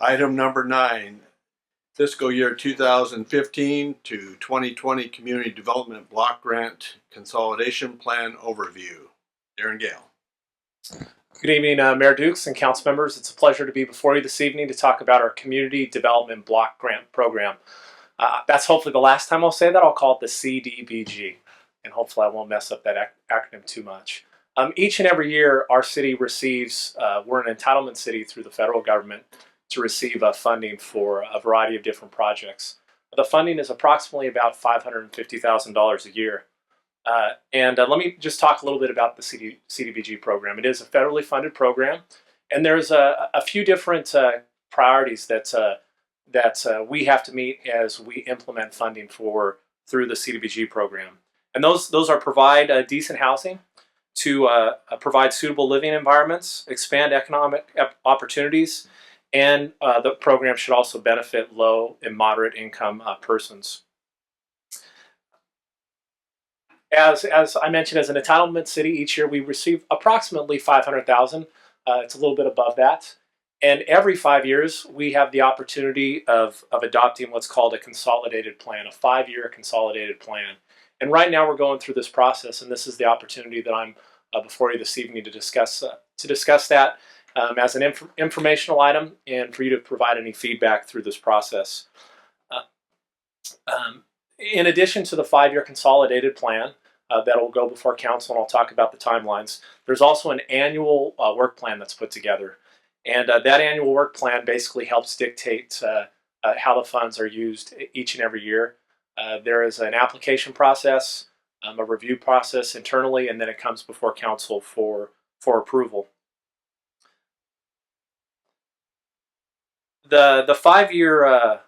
Item number 9, fiscal year 2015 to 2020 Community Development Block Grant Consolidation Plan Overview. Darren Gale. Good evening, Mayor Dukes and council members. It's a pleasure to be before you this evening to talk about our Community Development Block Grant Program. That's hopefully the last time I'll say that. I'll call it the CDBG, and hopefully I won't mess up that acronym too much. Each and every year, our city receives, we're an entitlement city through the federal government to receive funding for a variety of different projects. The funding is approximately about $550,000 a year. Let me just talk a little bit about the CDBG program. It is a federally funded program, and there's a few different priorities that we have to meet as we implement funding through the CDBG program. And those are provide decent housing, to provide suitable living environments, expand economic opportunities, and the program should also benefit low and moderate income persons. As I mentioned, as an entitlement city, each year we receive approximately $500,000. It's a little bit above that. And every 5 years, we have the opportunity of adopting what's called a consolidated plan, a 5-year consolidated plan. And right now we're going through this process, and this is the opportunity that I'm before you this evening to discuss that as an informational item and for you to provide any feedback through this process. In addition to the 5-year consolidated plan that will go before council, and I'll talk about the timelines, there's also an annual work plan that's put together. And that annual work plan basically helps dictate how the funds are used each and every year. There is an application process, a review process internally, and then it comes before council for approval. The 5-year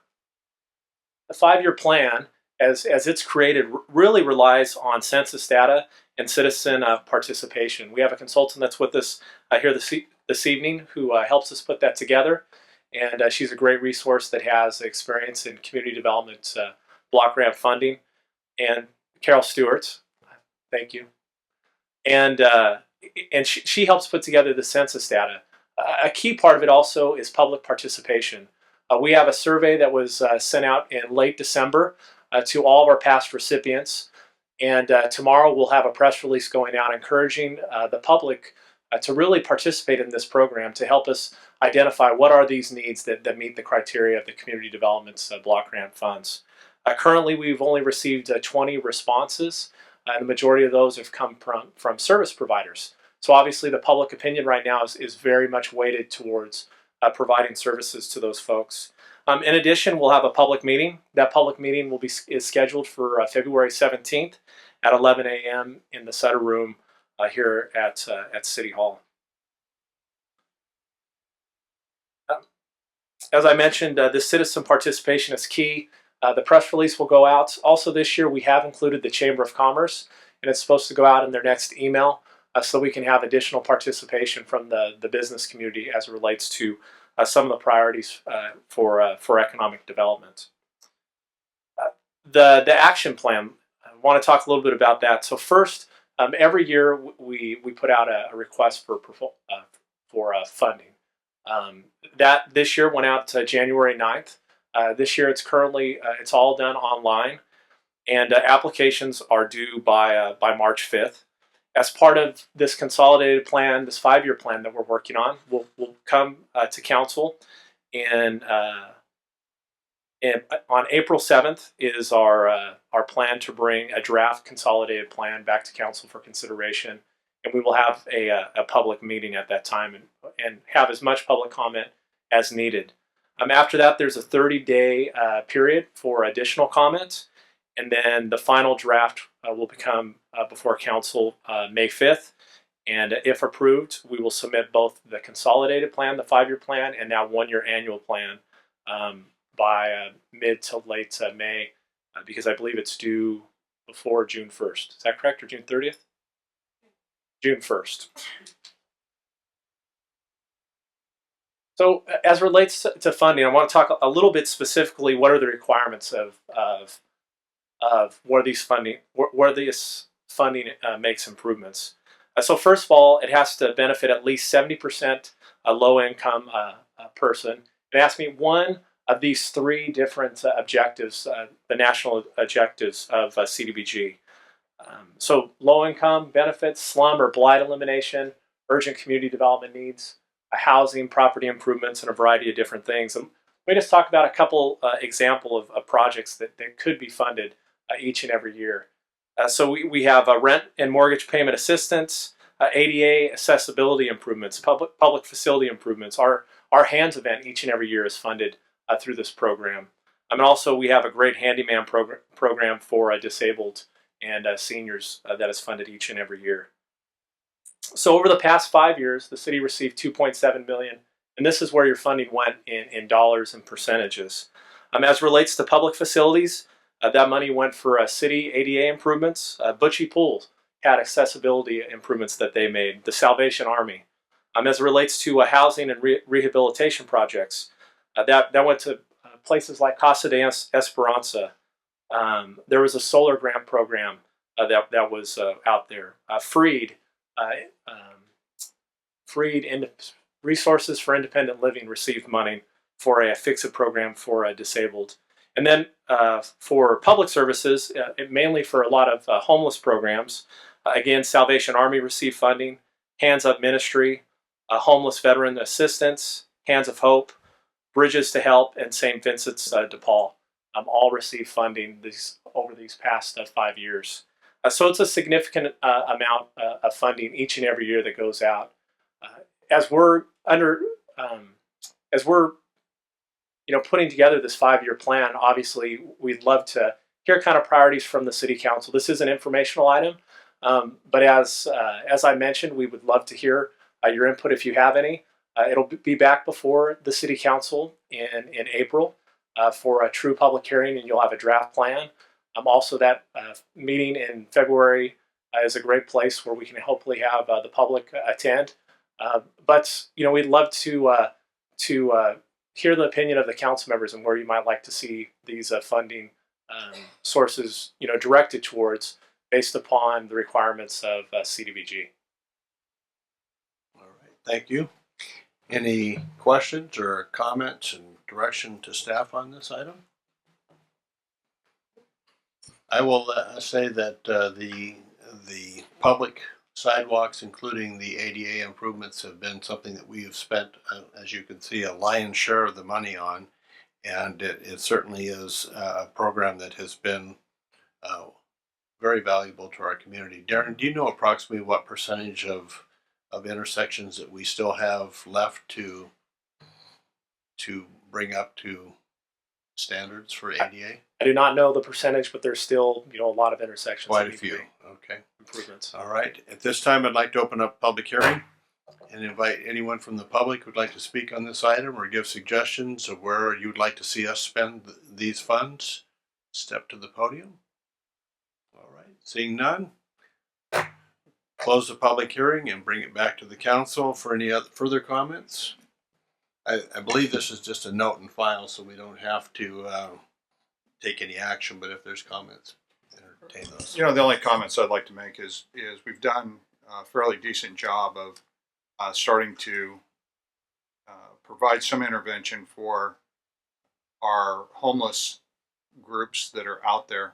plan, as it's created, really relies on census data and citizen participation. We have a consultant that's with us here this evening who helps us put that together, and she's a great resource that has experience in community development block grant funding. And Carol Stewart, thank you. And she helps put together the census data. A key part of it also is public participation. We have a survey that was sent out in late December to all of our past recipients, and tomorrow we'll have a press release going out encouraging the public to really participate in this program to help us identify what are these needs that meet the criteria of the Community Development Block Grant Funds. Currently, we've only received 20 responses, and the majority of those have come from service providers. So obviously the public opinion right now is very much weighted towards providing services to those folks. In addition, we'll have a public meeting. That public meeting is scheduled for February 17th at 11 a.m. in the Sutter Room here at City Hall. As I mentioned, this citizen participation is key. The press release will go out. Also this year, we have included the Chamber of Commerce, and it's supposed to go out in their next email so we can have additional participation from the business community as it relates to some of the priorities for economic development. The action plan, I want to talk a little bit about that. So first, every year we put out a request for funding. That this year went out January 9th. This year it's all done online, and applications are due by March 5th. As part of this consolidated plan, this 5-year plan that we're working on, we'll come to council, and on April 7th is our plan to bring a draft consolidated plan back to council for consideration, and we will have a public meeting at that time and have as much public comment as needed. After that, there's a 30-day period for additional comments, and then the final draft will become before council May 5th. And if approved, we will submit both the consolidated plan, the 5-year plan, and now 1-year annual plan by mid to late May, because I believe it's due before June 1st. Is that correct, or June 30th? June 1st. So as it relates to funding, I want to talk a little bit specifically what are the requirements of where this funding makes improvements. So first of all, it has to benefit at least 70% a low-income person and ask me one of these three different objectives, the national objectives of CDBG. So low income benefits, slum or blight elimination, urgent community development needs, housing, property improvements, and a variety of different things. And we just talk about a couple example of projects that could be funded each and every year. So we have rent and mortgage payment assistance, ADA accessibility improvements, public facility improvements. Our hands event each and every year is funded through this program. And also we have a great handyman program for disabled and seniors that is funded each and every year. So over the past 5 years, the city received $2.7 million, and this is where your funding went in dollars and percentages. As relates to public facilities, that money went for city ADA improvements. Butchie Pools had accessibility improvements that they made. The Salvation Army. As it relates to housing and rehabilitation projects, that went to places like Casa de Esperanza. There was a solar grant program that was out there. Freed Resources for Independent Living received money for a Fix-It program for disabled. And then for public services, mainly for a lot of homeless programs, again, Salvation Army received funding, Hands Up Ministry, Homeless Veteran Assistance, Hands of Hope, Bridges to Help, and St. Vincent's de Paul all received funding over these past 5 years. So it's a significant amount of funding each and every year that goes out. As we're putting together this 5-year plan, obviously we'd love to hear kind of priorities from the City Council. This is an informational item, but as I mentioned, we would love to hear your input if you have any. It'll be back before the City Council in April for a true public hearing, and you'll have a draft plan. Also, that meeting in February is a great place where we can hopefully have the public attend. But we'd love to hear the opinion of the council members and where you might like to see these funding sources, directed towards based upon the requirements of CDBG. All right, thank you. Any questions or comments and direction to staff on this item? I will say that the public sidewalks, including the ADA improvements, have been something that we have spent, as you can see, a lion's share of the money on, and it certainly is a program that has been very valuable to our community. Darren, do you know approximately what percentage of intersections that we still have left to bring up to standards for ADA? I do not know the percentage, but there's still a lot of intersections. Quite a few. Okay. Improvements. All right. At this time, I'd like to open up public hearing and invite anyone from the public who'd like to speak on this item or give suggestions of where you'd like to see us spend these funds. Step to the podium. All right. Seeing none, close the public hearing and bring it back to the council for any other further comments. I believe this is just a note and file, so we don't have to take any action, but if there's comments, entertain those. The only comments I'd like to make is we've done a fairly decent job of starting to provide some intervention for our homeless groups that are out there.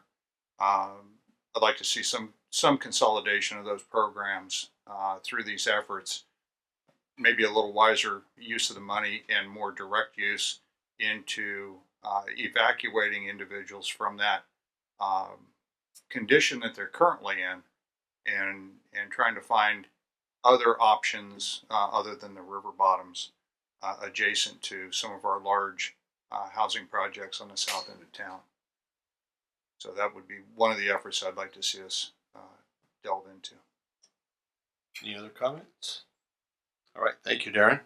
I'd like to see some consolidation of those programs through these efforts, maybe a little wiser use of the money and more direct use into evacuating individuals from that condition that they're currently in, and trying to find other options other than the river bottoms adjacent to some of our large housing projects on the south end of town. So that would be one of the efforts I'd like to see us delve into. Any other comments? All right, thank you, Darren.